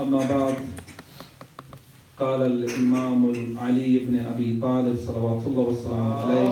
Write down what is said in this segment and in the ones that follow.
أما بعد قال الإمام علي بن أبي طالب صلوات الله وسلامه عليه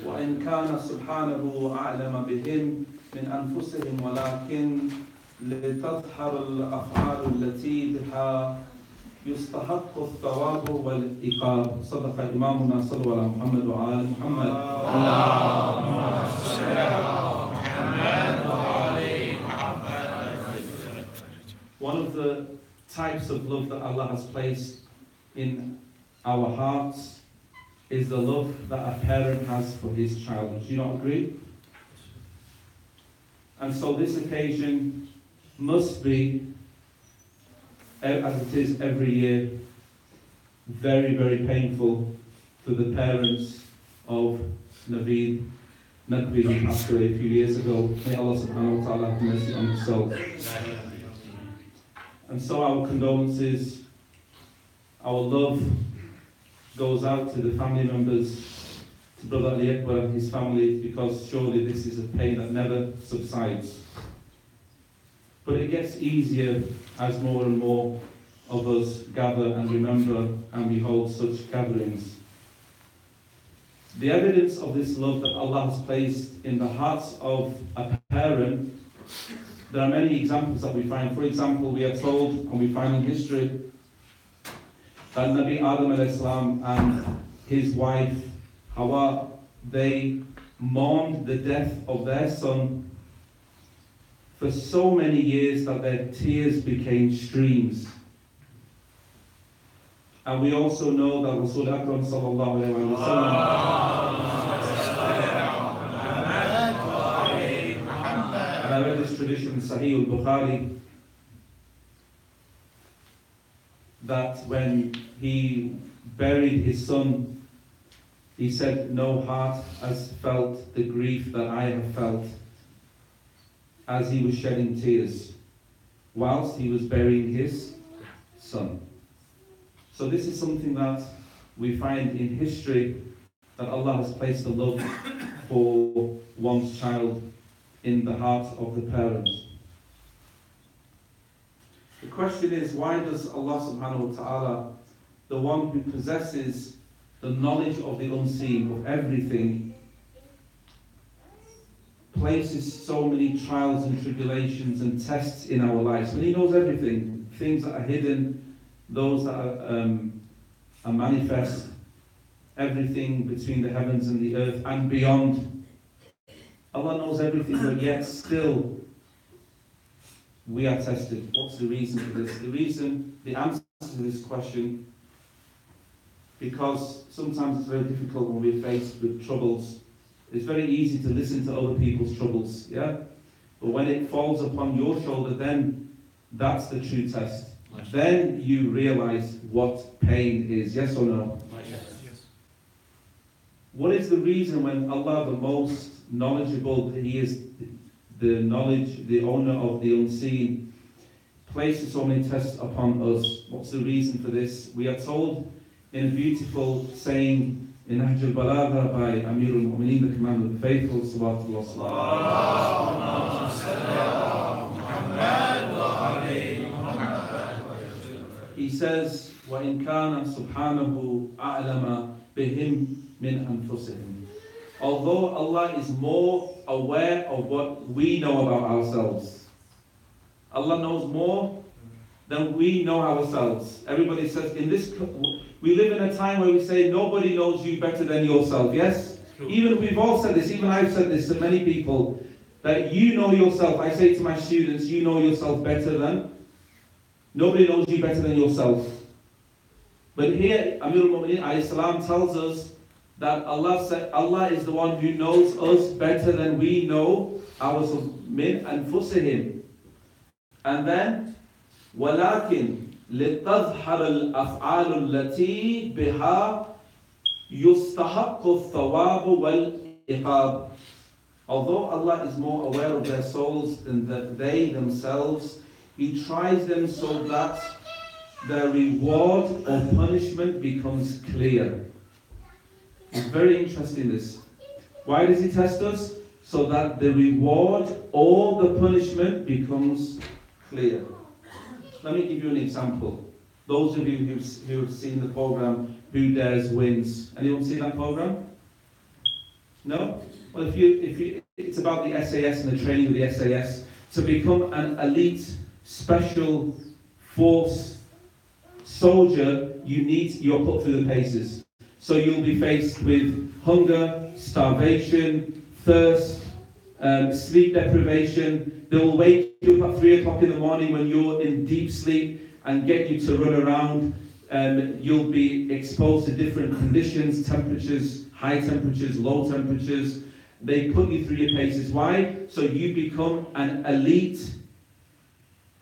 وإن كان سبحانه أعلم بهم من أنفسهم ولكن لتظهر الأفعال التي بها يستحق الثواب والعقاب. صدق إمامنا صلى الله عليه محمد وآل محمد. One of the types of love that Allah has placed in our hearts is the love that a parent has for his child. Do you not agree? And so this occasion must be, as it is every year, very, very painful for the parents of Naveed Naqvi, who passed away a few years ago. May Allah subhanahu wa ta'ala have mercy on his soul. And so our condolences, our love goes out to the family members, to Brother Ali Akbar and his family, because surely this is a pain that never subsides. But it gets easier as more and more of us gather and remember and we hold such gatherings. The evidence of this love that Allah has placed in the hearts of a parent, there are many examples that we find. For example, we are told, and we find in history, that Nabi Adam alayhi salam and his wife Hawa, they mourned the death of their son for so many years that their tears became streams. And we also know that Rasul Akram sallallahu alayhi wa sallam, and I read this tradition in Sahih al-Bukhari, that when he buried his son, he said, "No heart has felt the grief that I have felt," as he was shedding tears whilst he was burying his son. So this is something that we find in history, that Allah has placed a love for one's child in the heart of the parent. The question is, why does Allah subhanahu wa ta'ala, the one who possesses the knowledge of the unseen, of everything, places so many trials and tribulations and tests in our lives? When He knows everything, things that are hidden, those that are manifest, everything between the heavens and the earth and beyond. Allah knows everything, but yet still we are tested. What's the reason for this? The answer to this question, because sometimes it's very difficult when we're faced with troubles. It's very easy to listen to other people's troubles, yeah? But when it falls upon your shoulder, then that's the true test. Then you realize what pain is, yes or no? Yes. What is the reason when Allah, the most knowledgeable, He is the knowledge, the owner of the unseen, places so many tests upon us? What's the reason for this? We are told in a beautiful saying in Nahj al-Balagha by Amir al-Mu'mineen, the Commander of the Faithful, sallallahu alaihi wasallam. He says, وَإِنْ كَانَ سُبْحَانَهُ أَعْلَمَ بِهِمْ مِنْ أَنفُسِهِمْ. Although Allah is more aware of what we know about ourselves. Allah knows more than we know ourselves. Everybody says, we live in a time where we say, nobody knows you better than yourself, yes? Even we've all said this, even I've said this to many people, that you know yourself. I say to my students, you know yourself better than, nobody knows you better than yourself. But here, Amir al-Mu'mineen alayhi salam tells us that Allah is the one who knows us better than we know ourselves. Min anfusihim. And then, وَلَكِنْ لِتَظْهَرَ الْأَفْعَالُ الَّتِي بِهَا يُسْتَحَقُّ الثَّوَابُ وَالْعِقَابُ. Although Allah is more aware of their souls than that they themselves, He tries them so that their reward or punishment becomes clear. It's very interesting this. Why does He test us? so that the reward or the punishment becomes clear. Let me give you an example. Those of you who've seen the program Who Dares Wins. Anyone see that program? No? Well, it's about the SAS and the training of the SAS. To become an elite special force soldier, you're put through the paces. So you'll be faced with hunger, starvation, thirst, sleep deprivation. They will wake you up at 3 o'clock in the morning when you're in deep sleep and get you to run around. You'll be exposed to different conditions, temperatures, high temperatures, low temperatures. They put you through your paces. Why? So you become an elite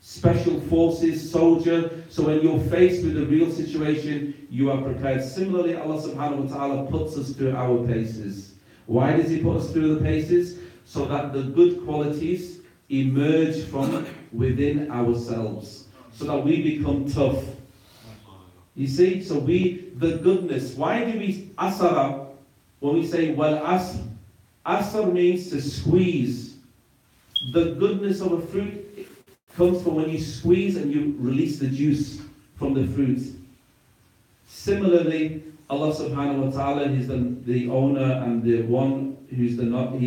special forces soldier. So when you're faced with a real situation, you are prepared. Similarly, Allah subhanahu wa ta'ala puts us through our paces. Why does He put us through the paces? So that the good qualities emerge from within ourselves. So that we become tough. You see? So the goodness. Why do we asara? When we say wal asr, asr means to squeeze. The goodness of a fruit comes from when you squeeze and you release the juice from the fruit. Similarly, Allah subhanahu wa ta'ala is the owner and the one he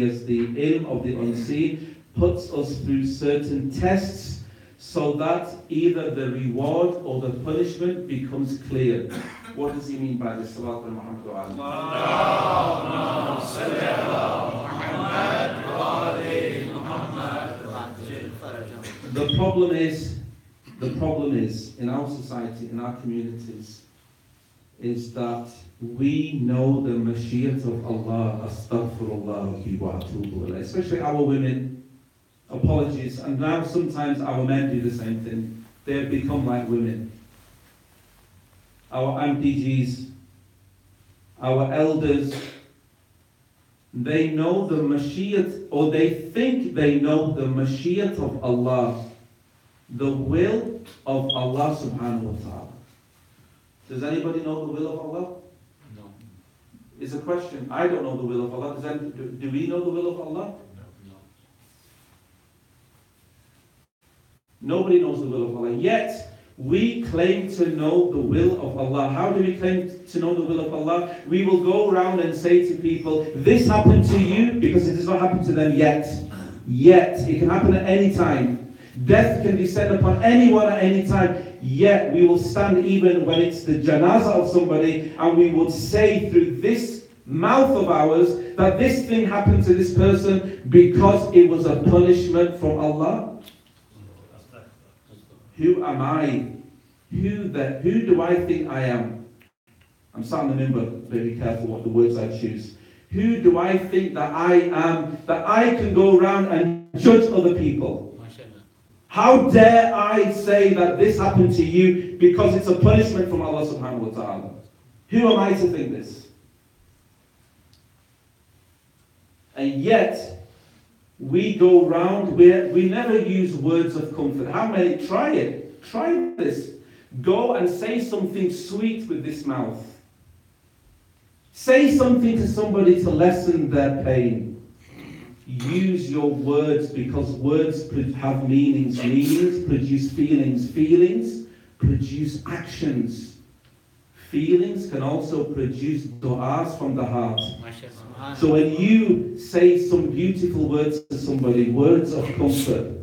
has the ilm of the unseen, puts us through certain tests so that either the reward or the punishment becomes clear. What does he mean by this? Salat al-Muhammad wa The problem is in our society, in our communities, is that we know the mashiach of Allah, astaghfirullah wa atubu ilayh, especially our women. Apologies, and now sometimes our men do the same thing. They have become like women. Our MPGs, our elders, they know the mashiach, or they think they know the mashiach of Allah, the will of Allah subhanahu wa ta'ala. Does anybody know the will of Allah? No. It's a question. I don't know the will of Allah. Do we know the will of Allah? No. Nobody knows the will of Allah. Yet, we claim to know the will of Allah. How do we claim to know the will of Allah? We will go around and say to people, this happened to you because it has not happened to them yet. Yet. It can happen at any time. Death can descend upon anyone at any time. Yet, we will stand even when it's the janazah of somebody and we would say through this mouth of ours that this thing happened to this person because it was a punishment from Allah. Who am I? Who do I think I am? I'm sat on the minbar, very careful what the words I choose. Who do I think that I am, that I can go around and judge other people? How dare I say that this happened to you because it's a punishment from Allah subhanahu wa ta'ala? Who am I to think this? And yet, we go round, we never use words of comfort. How many? Try it. Try this. Go and say something sweet with this mouth. Say something to somebody to lessen their pain. Use your words because words have meanings. Meanings produce feelings. Feelings produce actions. Feelings can also produce du'as from the heart. So when you say some beautiful words to somebody, words of comfort,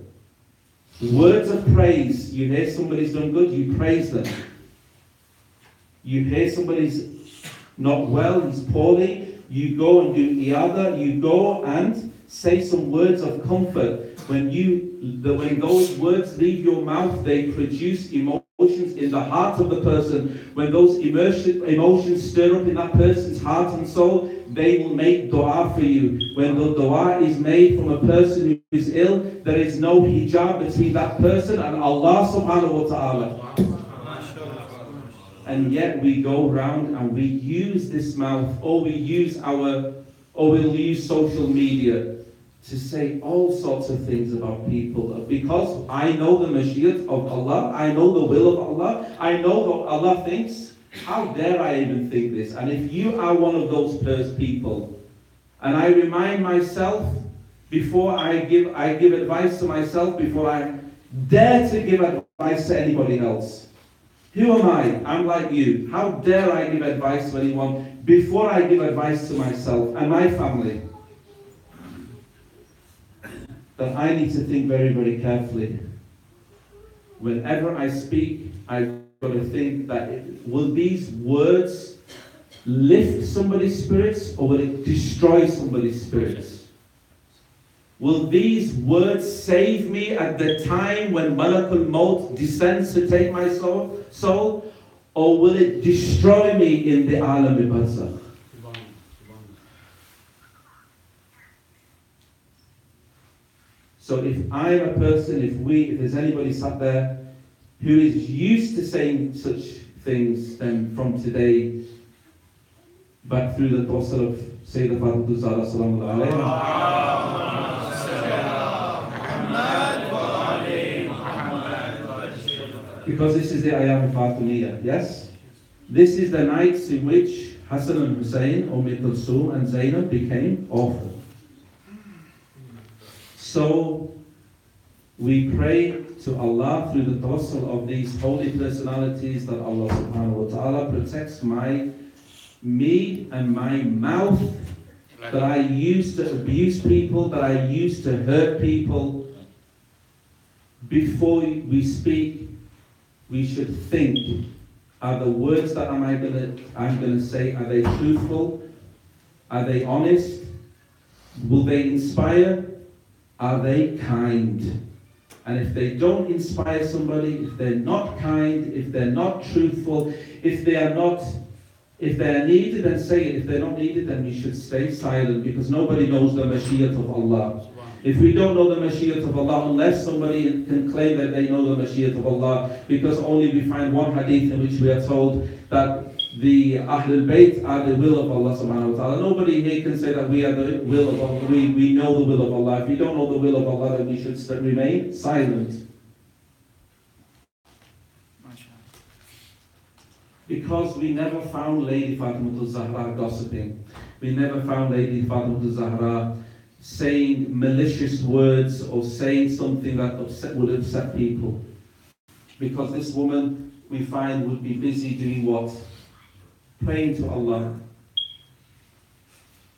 words of praise, you hear somebody's done good, you praise them. You hear somebody's not well, he's poorly, you go and do iyada, you go and say some words of comfort. When those words leave your mouth, they produce emotions in the heart of the person. When those emotions stir up in that person's heart and soul, they will make dua for you. When the dua is made from a person who is ill, there is no hijab between that person and Allah subhanahu wa ta'ala. And yet we go round and we use this mouth, or we'll use social media to say all sorts of things about people. Because I know the mashiach of Allah, I know the will of Allah, I know what Allah thinks. How dare I even think this? And if you are one of those first people, and I remind myself before I give advice to myself, before I dare to give advice to anybody else. Who am I? I'm like you. How dare I give advice to anyone before I give advice to myself and my family? That I need to think very, very carefully. Whenever I speak, I've got to think that will these words lift somebody's spirits or will it destroy somebody's spirits? Will these words save me at the time when Malakul Maut descends to take my soul? Or will it destroy me in the Alam al-Barzakh? So if I'm a person, if there's anybody sat there who is used to saying such things, then from today, back through the tawassul of Sayyidah Fatimah Zahra sallallahu alayhi. Because this is the Ayam Fatimiyya, yes? This is the nights in which Hassan and Hussein, Kulthum and Zainab became orphaned. So, we pray to Allah through the tawassul of these holy personalities that Allah subhanahu wa ta'ala protects me and my mouth, that I used to abuse people, that I used to hurt people. Before we speak, we should think, are the words that I'm gonna say, are they truthful? Are they honest? Will they inspire? Are they kind? And if they don't inspire somebody, if they're not kind, if they're not truthful, if they are needed, then say it. If they're not needed, then we should stay silent, because nobody knows the Mashiach of Allah. If we don't know the Mashiach of Allah, unless somebody can claim that they know the Mashiach of Allah, because only we find one hadith in which we are told that the Ahlul Bayt are the will of Allah subhanahu wa ta'ala. Nobody here can say that we are the will of Allah, we know the will of Allah. If we don't know the will of Allah, then we should remain silent. Because we never found Lady Fatimah Zahra gossiping. We never found Lady Fatimah Zahra saying malicious words or saying something that would upset people. Because this woman, we find, would be busy doing what? Praying to Allah,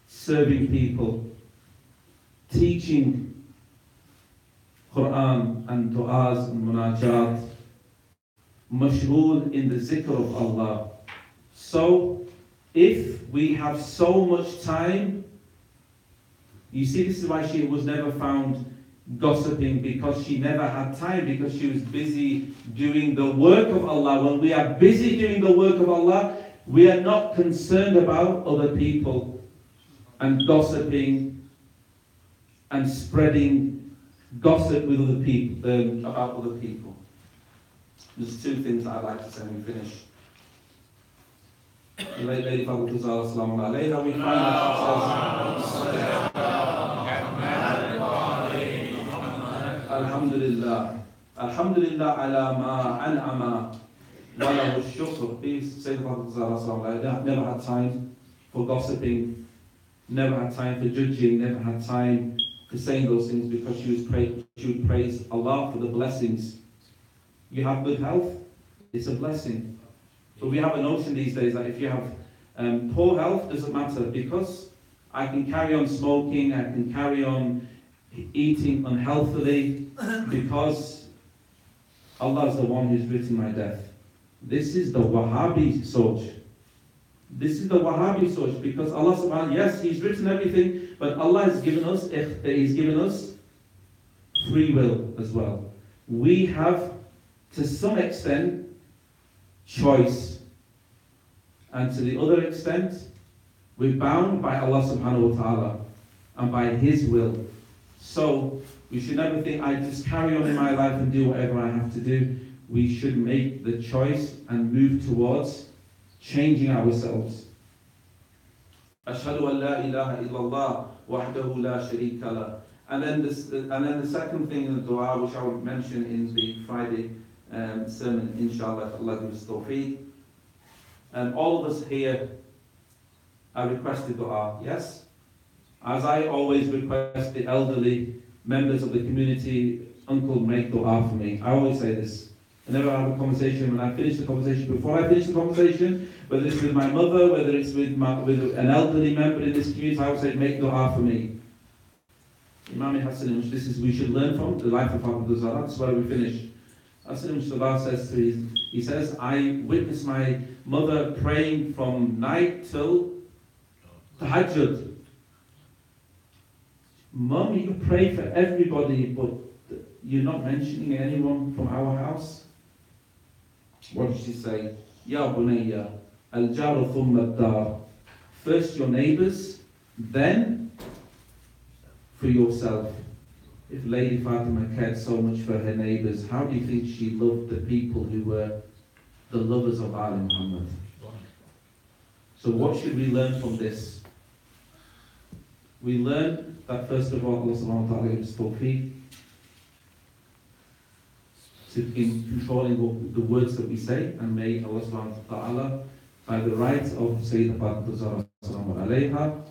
serving people, teaching Quran and du'as and munajat, mashghul in the zikr of Allah. So, if we have so much time, you see, this is why she was never found gossiping, because she never had time, because she was busy doing the work of Allah. When we are busy doing the work of Allah, we are not concerned about other people and gossiping and spreading gossip with other people, about other people. There's two things that I'd like to say when we finish. Lady Fatimah Zahra sallallahu alayha, we find that she says, Alhamdulillah, Alhamdulillah ala ma an'ama wa lahu shukr. Sayyidah Fatimah Zahra sallallahu alayha never had time for gossiping, never had time for judging, never had time for saying those things, because she would praise Allah for the blessings. You have good health, it's a blessing. But we have a notion these days that if you have poor health, doesn't matter, because I can carry on smoking, I can carry on eating unhealthily, because Allah is the one who's written my death. This is the Wahhabi source. This is the Wahhabi source, because Allah subhanahu, yes, He's written everything, but Allah has given us, He's given us free will as well. We have, to some extent, choice, and to the other extent, we're bound by Allah subhanahu wa ta'ala and by His will. So we should never think, I just carry on in my life and do whatever I have to do. We should make the choice and move towards changing ourselves. Ashhadu an la ilaha illallah wahdahu la sharika lah. And then the second thing in the dua, which I will mention in the Friday sermon, inshallah, if Allah gives us tawfiq. All of us here are requested dua, yes? As I always request the elderly members of the community, Uncle, make dua for me. I always say this. Whenever I have a conversation, when I finish the conversation, before I finish the conversation, whether it's with my mother, whether it's with an elderly member in this community, I always say, make dua for me. Imam Hassan, this is we should learn from the life of Abu Zahra. That's where we finish. Hassan says he says, I witnessed my mother praying from night till tahajjud. Mum, you pray for everybody, but you're not mentioning anyone from our house? What did she say? Ya bunayya, al-jaru thumma ad-dar. First your neighbours, then for yourself. If Lady Fatima cared so much for her neighbours, how do you think she loved the people who were the lovers of Ali Muhammad? So what should we learn from this? We learn that first of all, Allah subhanahu wa ta'ala gives tawfiq in controlling the words that we say, and may Allah subhanahu wa ta'ala, by the right of Sayyidah Fatima Zahra sallallahu alayha,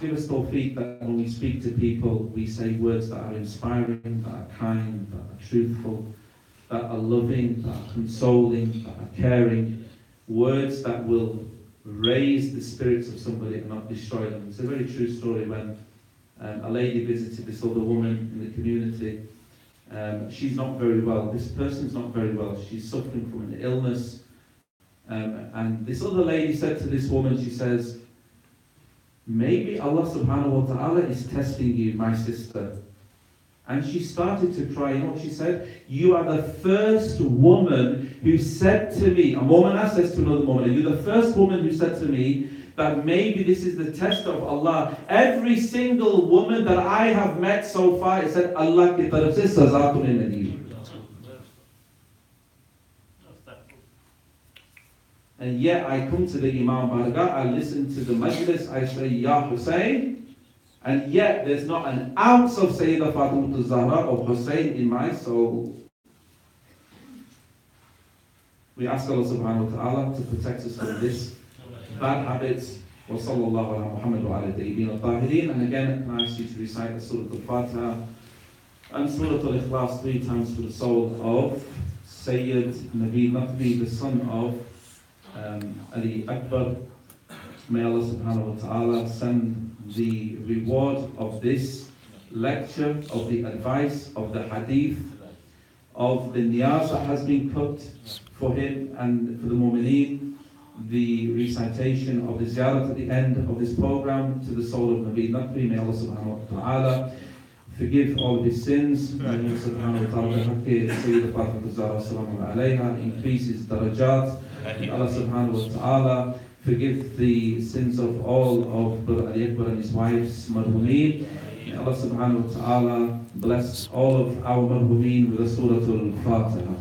give us tawfiq that when we speak to people, we say words that are inspiring, that are kind, that are truthful, that are loving, that are consoling, that are caring, words that will raise the spirits of somebody and not destroy them. It's a very true story when a lady visited this older woman in the community. She's not very well. This person's not very well. She's suffering from an illness. And this other lady said to this woman, she says, maybe Allah subhanahu wa ta'ala is testing you, my sister. And she started to cry. You know what she said? You are the first woman who said to me, a woman says to another woman, you're the first woman who said to me that maybe this is the test of Allah. Every single woman that I have met so far, it said, Allah ki taraf se saza tumhe mili. And yet I come to the Imam Bargah, I listen to the majlis, I say, Ya Hussein, and yet there's not an ounce of Sayyidah Fatima Zahra or Hussein in my soul. We ask Allah subhanahu wa ta'ala to protect us from this bad habits. Wa sallallahu ala Muhammad wa ala tayyibin al-tahirin. And again, I ask you to recite the Surah Al-Fatiha and Surah Al-Ikhlas 3 times for the soul of Syed Nabi Naqvi, the son of Ali Akbar. May Allah subhanahu wa ta'ala send the reward of this lecture, of the advice, of the hadith, of the niyaz that has been put for him and for the mu'mineen, the recitation of the ziyarat at the end of this program to the soul of Nabi Naqvi. May Allah subhanahu wa ta'ala forgive all of his sins. May Allah subhanahu wa ta'ala Sayyidah Fatima Zahra sallallahu alayha increase his darajat. May Allah subhanahu wa ta'ala forgive the sins of all of Brother Ali Akbar and his wife's marhumeen. May Allah subhanahu wa ta'ala bless all of our marhumeen with the Surah Al-Fatiha.